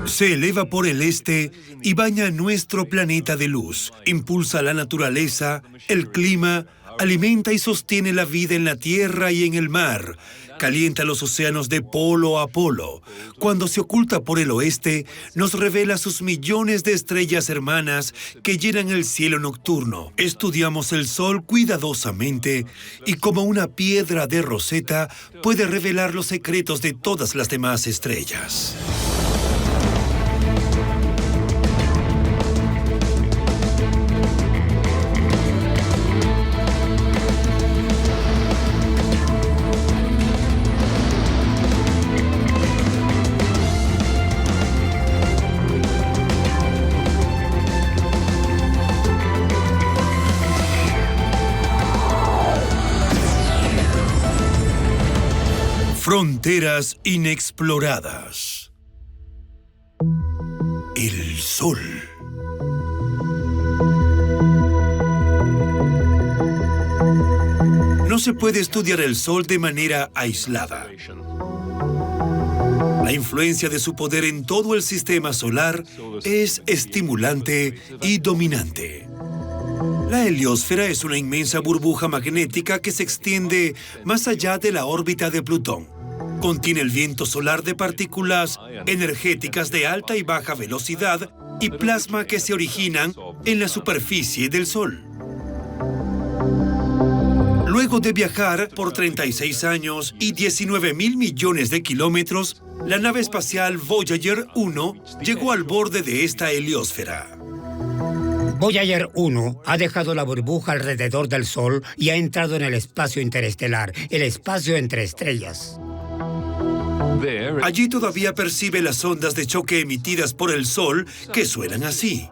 Se eleva por el este y baña nuestro planeta de luz. Impulsa la naturaleza, el clima, alimenta y sostiene la vida en la tierra y en el mar. Calienta los océanos de polo a polo. Cuando se oculta por el oeste, nos revela sus millones de estrellas hermanas que llenan el cielo nocturno. Estudiamos el Sol cuidadosamente y como una piedra de Rosetta puede revelar los secretos de todas las demás estrellas. Fronteras inexploradas. El Sol. No se puede estudiar el Sol de manera aislada. La influencia de su poder en todo el sistema solar es estimulante y dominante. La heliosfera es una inmensa burbuja magnética que se extiende más allá de la órbita de Plutón. Contiene el viento solar de partículas energéticas de alta y baja velocidad y plasma que se originan en la superficie del Sol. Luego de viajar por 36 años y 19.000 millones de kilómetros, la nave espacial Voyager 1 llegó al borde de esta heliosfera. Voyager 1 ha dejado la burbuja alrededor del Sol y ha entrado en el espacio interestelar, el espacio entre estrellas. Allí todavía percibe las ondas de choque emitidas por el Sol que suenan así.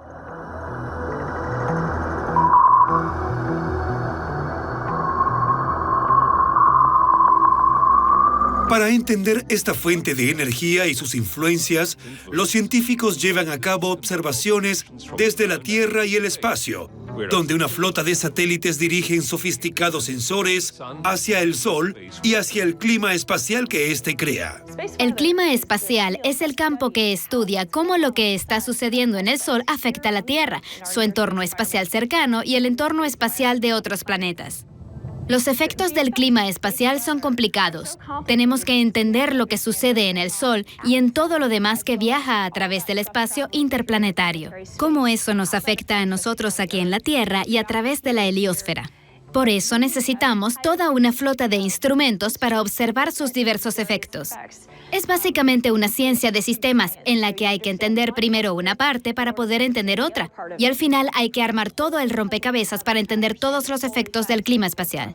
Para entender esta fuente de energía y sus influencias, los científicos llevan a cabo observaciones desde la Tierra y el espacio, donde una flota de satélites dirigen sofisticados sensores hacia el Sol y hacia el clima espacial que éste crea. El clima espacial es el campo que estudia cómo lo que está sucediendo en el Sol afecta a la Tierra, su entorno espacial cercano y el entorno espacial de otros planetas. Los efectos del clima espacial son complicados. Tenemos que entender lo que sucede en el Sol y en todo lo demás que viaja a través del espacio interplanetario. Cómo eso nos afecta a nosotros aquí en la Tierra y a través de la heliosfera. Por eso necesitamos toda una flota de instrumentos para observar sus diversos efectos. Es básicamente una ciencia de sistemas en la que hay que entender primero una parte para poder entender otra. Y al final hay que armar todo el rompecabezas para entender todos los efectos del clima espacial.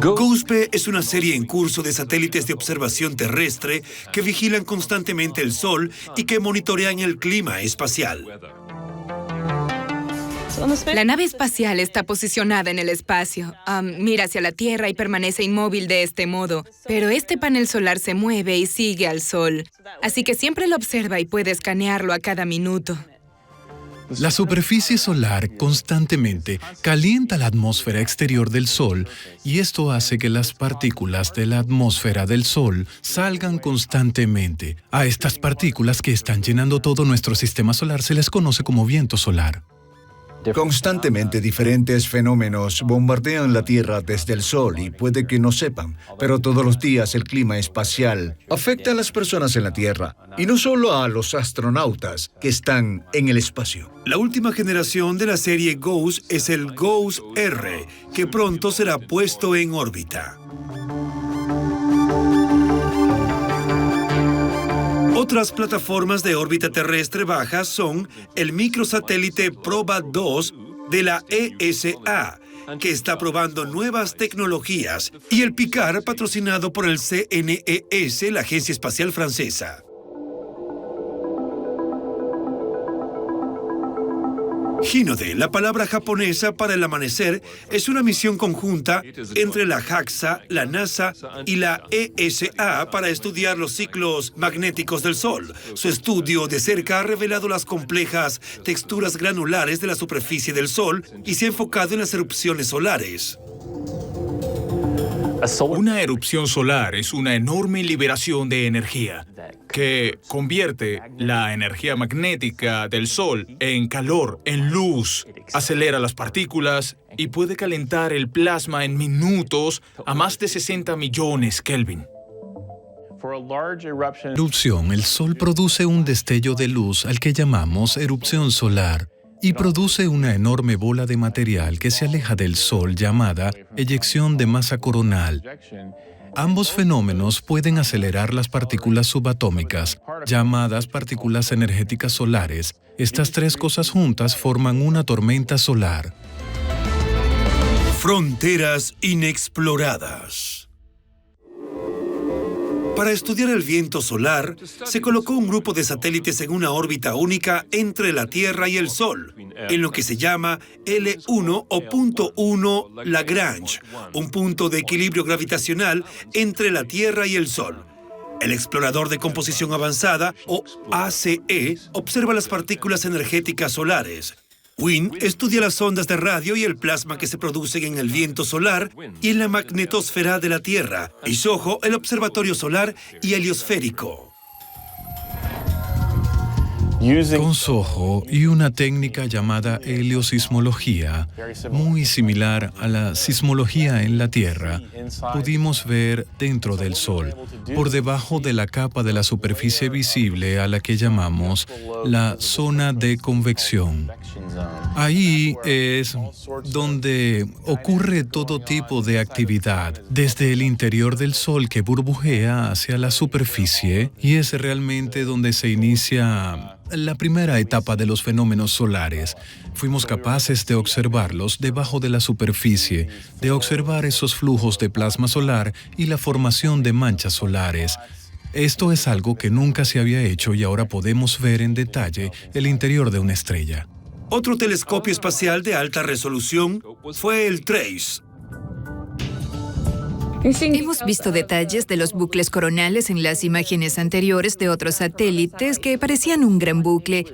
GOESP es una serie en curso de satélites de observación terrestre que vigilan constantemente el Sol y que monitorean el clima espacial. La nave espacial está posicionada en el espacio. Mira hacia la Tierra y permanece inmóvil de este modo. Pero este panel solar se mueve y sigue al Sol. Así que siempre lo observa y puede escanearlo a cada minuto. La superficie solar constantemente calienta la atmósfera exterior del Sol y esto hace que las partículas de la atmósfera del Sol salgan constantemente. A estas partículas que están llenando todo nuestro sistema solar se les conoce como viento solar. Constantemente diferentes fenómenos bombardean la Tierra desde el Sol y puede que no sepan, pero todos los días el clima espacial afecta a las personas en la Tierra y no solo a los astronautas que están en el espacio. La última generación de la serie GOES es el GOES-R, que pronto será puesto en órbita. Otras plataformas de órbita terrestre baja son el microsatélite Proba 2 de la ESA, que está probando nuevas tecnologías, y el Picard, patrocinado por el CNES, la Agencia Espacial Francesa. Hinode, la palabra japonesa para el amanecer, es una misión conjunta entre la JAXA, la NASA y la ESA para estudiar los ciclos magnéticos del Sol. Su estudio de cerca ha revelado las complejas texturas granulares de la superficie del Sol y se ha enfocado en las erupciones solares. Una erupción solar es una enorme liberación de energía que convierte la energía magnética del Sol en calor, en luz, acelera las partículas y puede calentar el plasma en minutos a más de 60 millones Kelvin. Erupción, el Sol produce un destello de luz al que llamamos erupción solar y produce una enorme bola de material que se aleja del Sol llamada eyección de masa coronal. Ambos fenómenos pueden acelerar las partículas subatómicas, llamadas partículas energéticas solares. Estas tres cosas juntas forman una tormenta solar. Fronteras inexploradas. Para estudiar el viento solar, se colocó un grupo de satélites en una órbita única entre la Tierra y el Sol, en lo que se llama L1 o punto 1 Lagrange, un punto de equilibrio gravitacional entre la Tierra y el Sol. El explorador de composición avanzada, o ACE, observa las partículas energéticas solares. WIN estudia las ondas de radio y el plasma que se producen en el viento solar y en la magnetosfera de la Tierra, y SOHO, el observatorio solar y heliosférico. Con SOHO y una técnica llamada heliosismología, muy similar a la sismología en la Tierra, pudimos ver dentro del Sol, por debajo de la capa de la superficie visible a la que llamamos la zona de convección. Ahí es donde ocurre todo tipo de actividad, desde el interior del Sol que burbujea hacia la superficie, y es realmente donde se inicia la primera etapa de los fenómenos solares. Fuimos capaces de observarlos debajo de la superficie, de observar esos flujos de plasma solar y la formación de manchas solares. Esto es algo que nunca se había hecho y ahora podemos ver en detalle el interior de una estrella. Otro telescopio espacial de alta resolución fue el TRACE. Hemos visto detalles de los bucles coronales en las imágenes anteriores de otros satélites que parecían un gran bucle,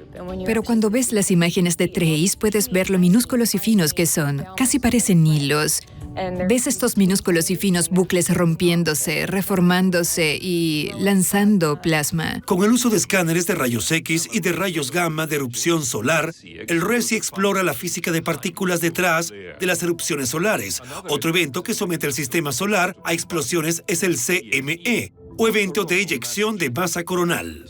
pero cuando ves las imágenes de TRACE puedes ver lo minúsculos y finos que son, casi parecen hilos. Ves estos minúsculos y finos bucles rompiéndose, reformándose y lanzando plasma. Con el uso de escáneres de rayos X y de rayos gamma de erupción solar, el RESI explora la física de partículas detrás de las erupciones solares. Otro evento que somete al sistema solar a explosiones es el CME, o evento de eyección de masa coronal.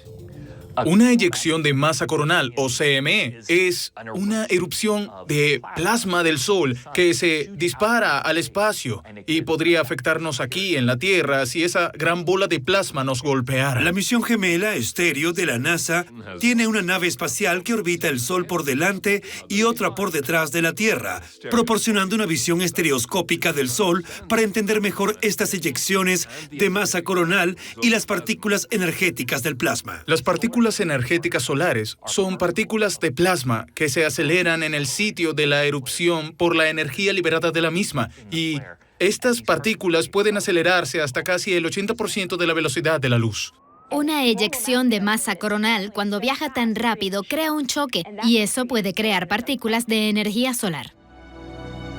Una eyección de masa coronal, o CME, es una erupción de plasma del Sol que se dispara al espacio y podría afectarnos aquí en la Tierra si esa gran bola de plasma nos golpeara. La misión gemela Estéreo de la NASA tiene una nave espacial que orbita el Sol por delante y otra por detrás de la Tierra, proporcionando una visión estereoscópica del Sol para entender mejor estas eyecciones de masa coronal y las partículas energéticas del plasma. Las partículas energéticas solares son partículas de plasma que se aceleran en el sitio de la erupción por la energía liberada de la misma, y estas partículas pueden acelerarse hasta casi el 80% de la velocidad de la luz. Una eyección de masa coronal, cuando viaja tan rápido, crea un choque, y eso puede crear partículas de energía solar.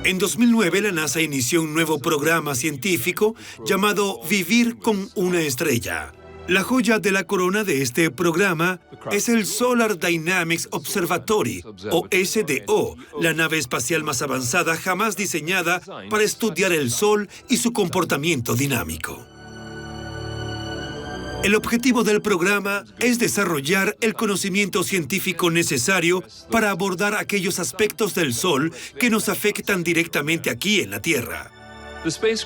En 2009, la NASA inició un nuevo programa científico llamado Vivir con una estrella. La joya de la corona de este programa es el Solar Dynamics Observatory, o SDO, la nave espacial más avanzada jamás diseñada para estudiar el Sol y su comportamiento dinámico. El objetivo del programa es desarrollar el conocimiento científico necesario para abordar aquellos aspectos del Sol que nos afectan directamente aquí en la Tierra.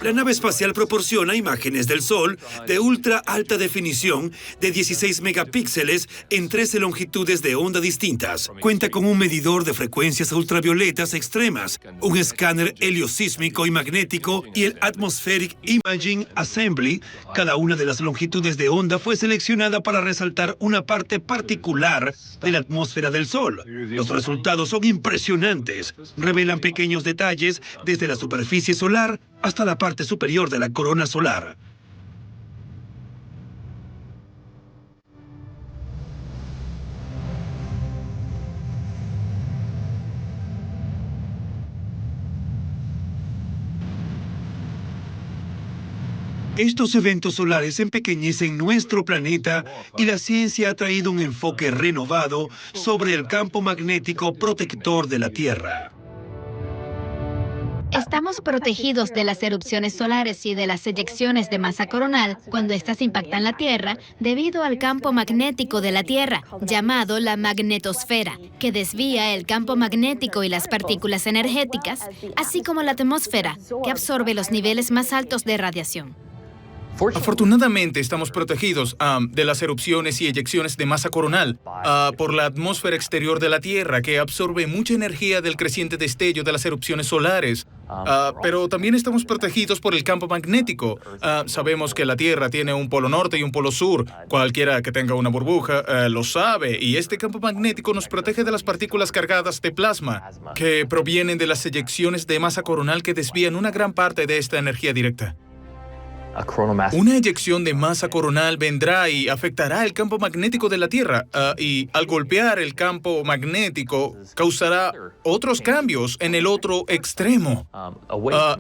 La nave espacial proporciona imágenes del Sol de ultra alta definición de 16 megapíxeles en 13 longitudes de onda distintas. Cuenta con un medidor de frecuencias ultravioletas extremas, un escáner heliosísmico y magnético y el Atmospheric Imaging Assembly. Cada una de las longitudes de onda fue seleccionada para resaltar una parte particular de la atmósfera del Sol. Los resultados son impresionantes. Revelan pequeños detalles desde la superficie solar hasta la parte superior de la corona solar. Estos eventos solares empequeñecen nuestro planeta y la ciencia ha traído un enfoque renovado sobre el campo magnético protector de la Tierra. Estamos protegidos de las erupciones solares y de las eyecciones de masa coronal cuando éstas impactan la Tierra debido al campo magnético de la Tierra, llamado la magnetosfera, que desvía el campo magnético y las partículas energéticas, así como la atmósfera, que absorbe los niveles más altos de radiación. Afortunadamente estamos protegidos de las erupciones y eyecciones de masa coronal por la atmósfera exterior de la Tierra, que absorbe mucha energía del creciente destello de las erupciones solares. Pero también estamos protegidos por el campo magnético. Sabemos que la Tierra tiene un polo norte y un polo sur. Cualquiera que tenga una burbuja lo sabe, y este campo magnético nos protege de las partículas cargadas de plasma, que provienen de las eyecciones de masa coronal que desvían una gran parte de esta energía directa. Una eyección de masa coronal vendrá y afectará el campo magnético de la Tierra y al golpear el campo magnético causará otros cambios en el otro extremo,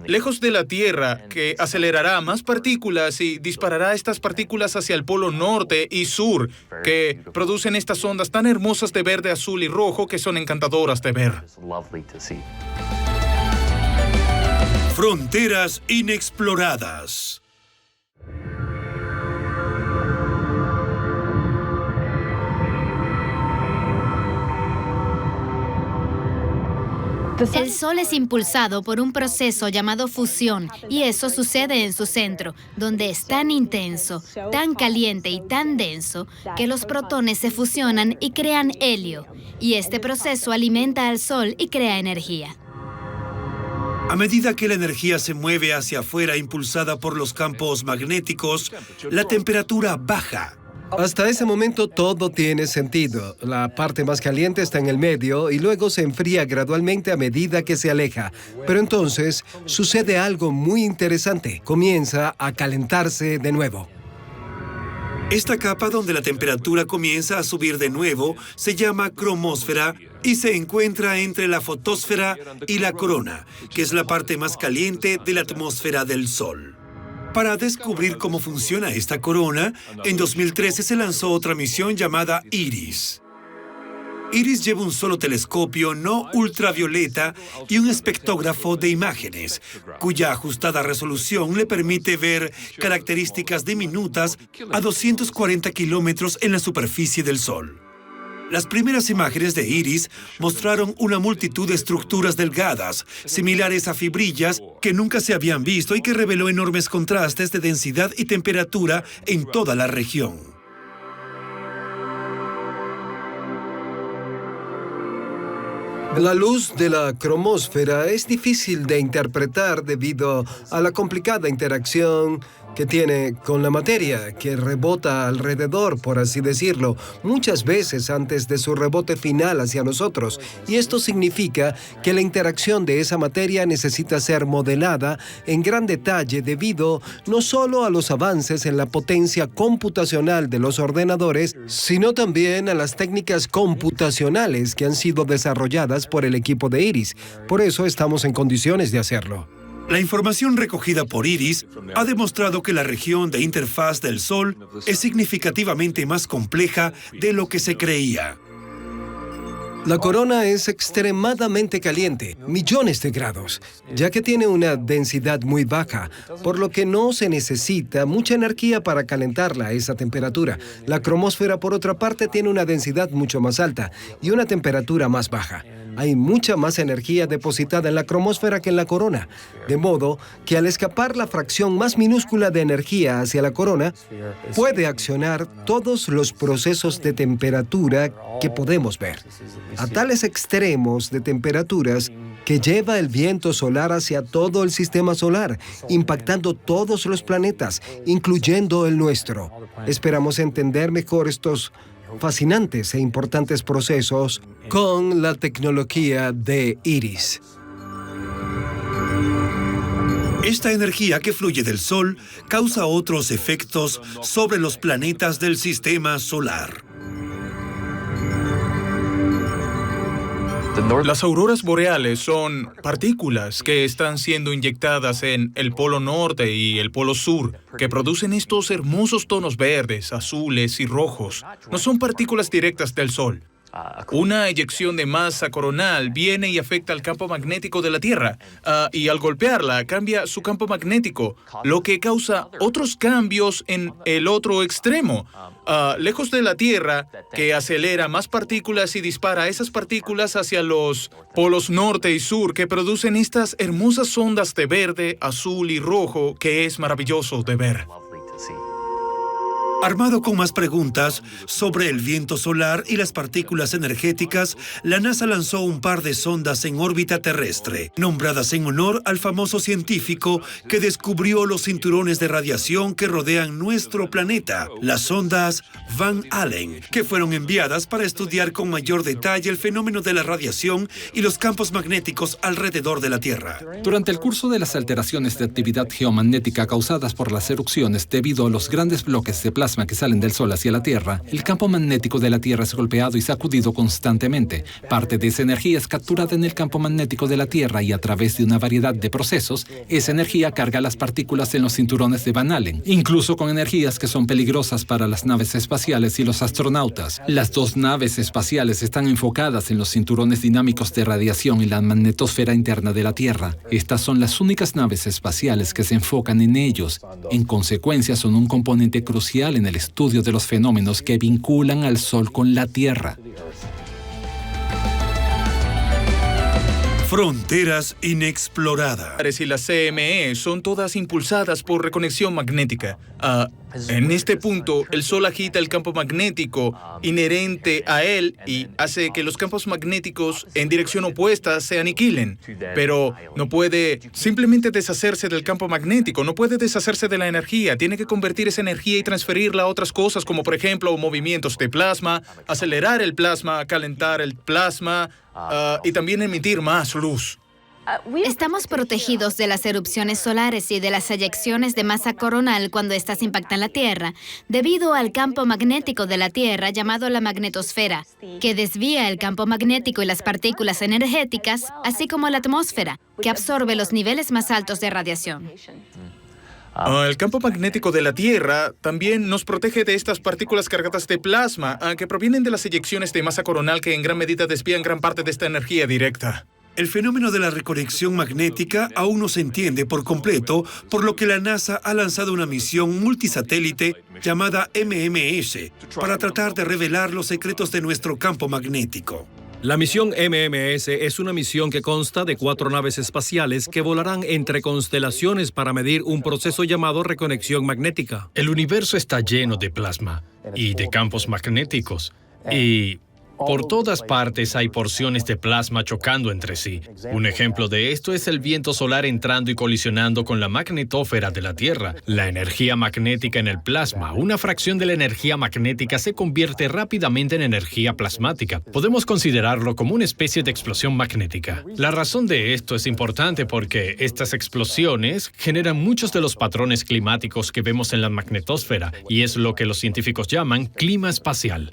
lejos de la Tierra, que acelerará más partículas y disparará estas partículas hacia el polo norte y sur, que producen estas ondas tan hermosas de verde, azul y rojo que son encantadoras de ver. Fronteras inexploradas. El Sol es impulsado por un proceso llamado fusión, y eso sucede en su centro, donde es tan intenso, tan caliente y tan denso que los protones se fusionan y crean helio, y este proceso alimenta al Sol y crea energía. A medida que la energía se mueve hacia afuera impulsada por los campos magnéticos, la temperatura baja. Hasta ese momento todo tiene sentido. La parte más caliente está en el medio y luego se enfría gradualmente a medida que se aleja. Pero entonces sucede algo muy interesante. Comienza a calentarse de nuevo. Esta capa donde la temperatura comienza a subir de nuevo se llama cromósfera y se encuentra entre la fotosfera y la corona, que es la parte más caliente de la atmósfera del Sol. Para descubrir cómo funciona esta corona, en 2013 se lanzó otra misión llamada IRIS. IRIS lleva un solo telescopio no ultravioleta y un espectógrafo de imágenes, cuya ajustada resolución le permite ver características diminutas a 240 kilómetros en la superficie del Sol. Las primeras imágenes de IRIS mostraron una multitud de estructuras delgadas, similares a fibrillas que nunca se habían visto y que reveló enormes contrastes de densidad y temperatura en toda la región. La luz de la cromósfera es difícil de interpretar debido a la complicada interacción que tiene con la materia, que rebota alrededor, por así decirlo, muchas veces antes de su rebote final hacia nosotros. Y esto significa que la interacción de esa materia necesita ser modelada en gran detalle debido no solo a los avances en la potencia computacional de los ordenadores, sino también a las técnicas computacionales que han sido desarrolladas por el equipo de IRIS. Por eso estamos en condiciones de hacerlo. La información recogida por IRIS ha demostrado que la región de interfaz del Sol es significativamente más compleja de lo que se creía. La corona es extremadamente caliente, millones de grados, ya que tiene una densidad muy baja, por lo que no se necesita mucha energía para calentarla a esa temperatura. La cromósfera, por otra parte, tiene una densidad mucho más alta y una temperatura más baja. Hay mucha más energía depositada en la cromósfera que en la corona, de modo que al escapar la fracción más minúscula de energía hacia la corona, puede accionar todos los procesos de temperatura que podemos ver, a tales extremos de temperaturas que lleva el viento solar hacia todo el sistema solar, impactando todos los planetas, incluyendo el nuestro. Esperamos entender mejor estos fascinantes e importantes procesos con la tecnología de IRIS. Esta energía que fluye del Sol causa otros efectos sobre los planetas del sistema solar. Las auroras boreales son partículas que están siendo inyectadas en el polo norte y el polo sur, que producen estos hermosos tonos verdes, azules y rojos. No son partículas directas del Sol. Una eyección de masa coronal viene y afecta al campo magnético de la Tierra, y al golpearla cambia su campo magnético, lo que causa otros cambios en el otro extremo, lejos de la Tierra, que acelera más partículas y dispara esas partículas hacia los polos norte y sur, que producen estas hermosas ondas de verde, azul y rojo, que es maravilloso de ver. Armado con más preguntas sobre el viento solar y las partículas energéticas, la NASA lanzó un par de sondas en órbita terrestre, nombradas en honor al famoso científico que descubrió los cinturones de radiación que rodean nuestro planeta, las sondas Van Allen, que fueron enviadas para estudiar con mayor detalle el fenómeno de la radiación y los campos magnéticos alrededor de la Tierra. Durante el curso de las alteraciones de actividad geomagnética causadas por las erupciones debido a los grandes bloques de plasma que salen del Sol hacia la Tierra, el campo magnético de la Tierra es golpeado y sacudido constantemente. Parte de esa energía es capturada en el campo magnético de la Tierra y a través de una variedad de procesos, esa energía carga las partículas en los cinturones de Van Allen, incluso con energías que son peligrosas para las naves espaciales y los astronautas. Las dos naves espaciales están enfocadas en los cinturones dinámicos de radiación y la magnetosfera interna de la Tierra. Estas son las únicas naves espaciales que se enfocan en ellos. En consecuencia, son un componente crucial en el estudio de los fenómenos que vinculan al Sol con la Tierra. Fronteras inexploradas. Y las CME son todas impulsadas por reconexión magnética. En este punto, el Sol agita el campo magnético inherente a él y hace que los campos magnéticos en dirección opuesta se aniquilen. Pero no puede simplemente deshacerse del campo magnético, no puede deshacerse de la energía. Tiene que convertir esa energía y transferirla a otras cosas, como por ejemplo movimientos de plasma, acelerar el plasma, calentar el plasma y también emitir más luz. Estamos protegidos de las erupciones solares y de las eyecciones de masa coronal cuando éstas impactan la Tierra, debido al campo magnético de la Tierra llamado la magnetosfera, que desvía el campo magnético y las partículas energéticas, así como la atmósfera, que absorbe los niveles más altos de radiación. El campo magnético de la Tierra también nos protege de estas partículas cargadas de plasma que provienen de las eyecciones de masa coronal que en gran medida desvían gran parte de esta energía directa. El fenómeno de la reconexión magnética aún no se entiende por completo, por lo que la NASA ha lanzado una misión multisatélite llamada MMS para tratar de revelar los secretos de nuestro campo magnético. La misión MMS es una misión que consta de 4 naves espaciales que volarán entre constelaciones para medir un proceso llamado reconexión magnética. El universo está lleno de plasma y de campos magnéticos y por todas partes hay porciones de plasma chocando entre sí. Un ejemplo de esto es el viento solar entrando y colisionando con la magnetósfera de la Tierra. La energía magnética en el plasma, una fracción de la energía magnética, se convierte rápidamente en energía plasmática. Podemos considerarlo como una especie de explosión magnética. La razón de esto es importante porque estas explosiones generan muchos de los patrones climáticos que vemos en la magnetosfera, y es lo que los científicos llaman clima espacial.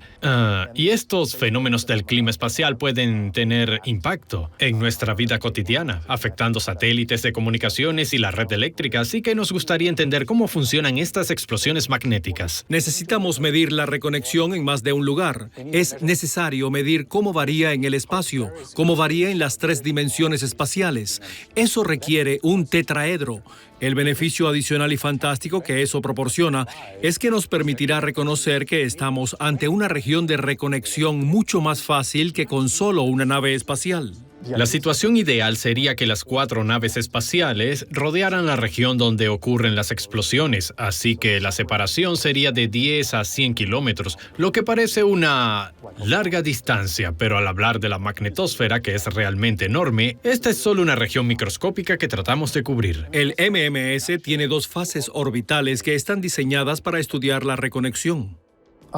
Y estos fenómenos del clima espacial pueden tener impacto en nuestra vida cotidiana, afectando satélites de comunicaciones y la red eléctrica, así que nos gustaría entender cómo funcionan estas explosiones magnéticas. Necesitamos medir la reconexión en más de un lugar. Es necesario medir cómo varía en el espacio, cómo varía en las 3 dimensiones espaciales. Eso requiere un tetraedro. El beneficio adicional y fantástico que eso proporciona es que nos permitirá reconocer que estamos ante una región de reconexión mucho más fácil que con solo una nave espacial. La situación ideal sería que las 4 naves espaciales rodearan la región donde ocurren las explosiones, así que la separación sería de 10 a 100 kilómetros, lo que parece una larga distancia, pero al hablar de la magnetosfera, que es realmente enorme, esta es solo una región microscópica que tratamos de cubrir. El MMS tiene 2 fases orbitales que están diseñadas para estudiar la reconexión.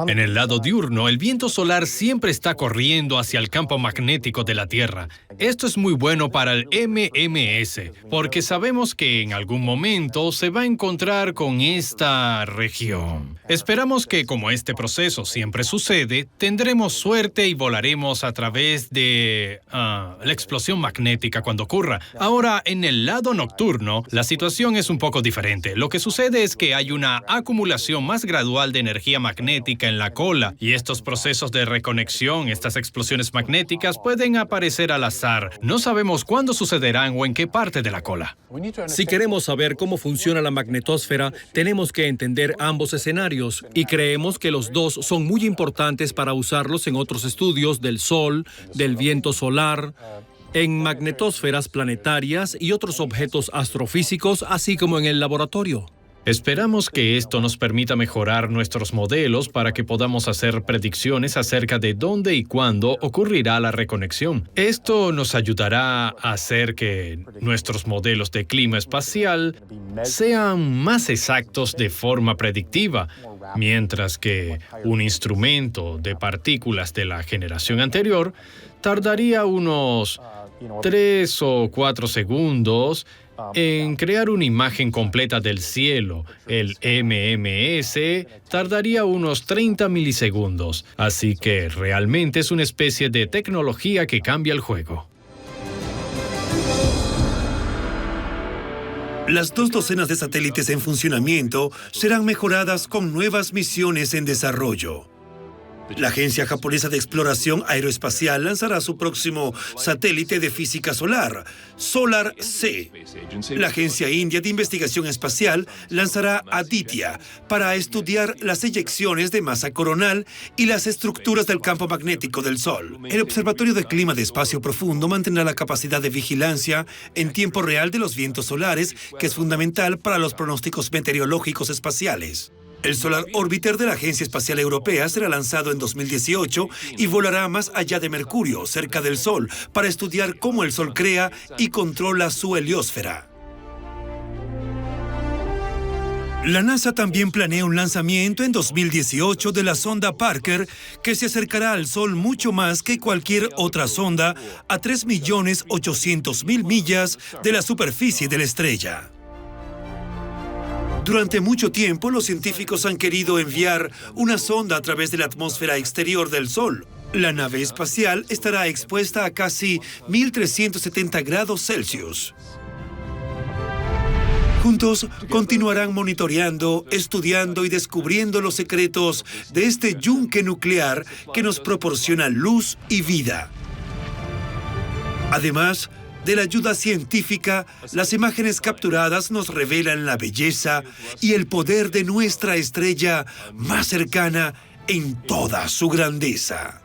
En el lado diurno, el viento solar siempre está corriendo hacia el campo magnético de la Tierra. Esto es muy bueno para el MMS, porque sabemos que en algún momento se va a encontrar con esta región. Esperamos que, como este proceso siempre sucede, tendremos suerte y volaremos a través de la explosión magnética cuando ocurra. Ahora, en el lado nocturno, la situación es un poco diferente. Lo que sucede es que hay una acumulación más gradual de energía magnética en la cola, y estos procesos de reconexión, estas explosiones magnéticas, pueden aparecer al azar. No sabemos cuándo sucederán o en qué parte de la cola. Si queremos saber cómo funciona la magnetosfera, tenemos que entender ambos escenarios, y creemos que los dos son muy importantes para usarlos en otros estudios del Sol, del viento solar, en magnetosferas planetarias y otros objetos astrofísicos, así como en el laboratorio. Esperamos que esto nos permita mejorar nuestros modelos para que podamos hacer predicciones acerca de dónde y cuándo ocurrirá la reconexión. Esto nos ayudará a hacer que nuestros modelos de clima espacial sean más exactos de forma predictiva, mientras que un instrumento de partículas de la generación anterior tardaría unos 3 o 4 segundos en crear una imagen completa del cielo. El MMS tardaría unos 30 milisegundos, así que realmente es una especie de tecnología que cambia el juego. Las 2 docenas de satélites en funcionamiento serán mejoradas con nuevas misiones en desarrollo. La Agencia Japonesa de Exploración Aeroespacial lanzará su próximo satélite de física solar, SOLAR-C. La Agencia India de Investigación Espacial lanzará Aditya para estudiar las eyecciones de masa coronal y las estructuras del campo magnético del Sol. El Observatorio de Clima de Espacio Profundo mantendrá la capacidad de vigilancia en tiempo real de los vientos solares, que es fundamental para los pronósticos meteorológicos espaciales. El Solar Orbiter de la Agencia Espacial Europea será lanzado en 2018 y volará más allá de Mercurio, cerca del Sol, para estudiar cómo el Sol crea y controla su heliosfera. La NASA también planea un lanzamiento en 2018 de la sonda Parker, que se acercará al Sol mucho más que cualquier otra sonda a 3.800.000 millas de la superficie de la estrella. Durante mucho tiempo, los científicos han querido enviar una sonda a través de la atmósfera exterior del Sol. La nave espacial estará expuesta a casi 1.370 grados Celsius. Juntos continuarán monitoreando, estudiando y descubriendo los secretos de este yunque nuclear que nos proporciona luz y vida. Además de la ayuda científica, las imágenes capturadas nos revelan la belleza y el poder de nuestra estrella más cercana en toda su grandeza.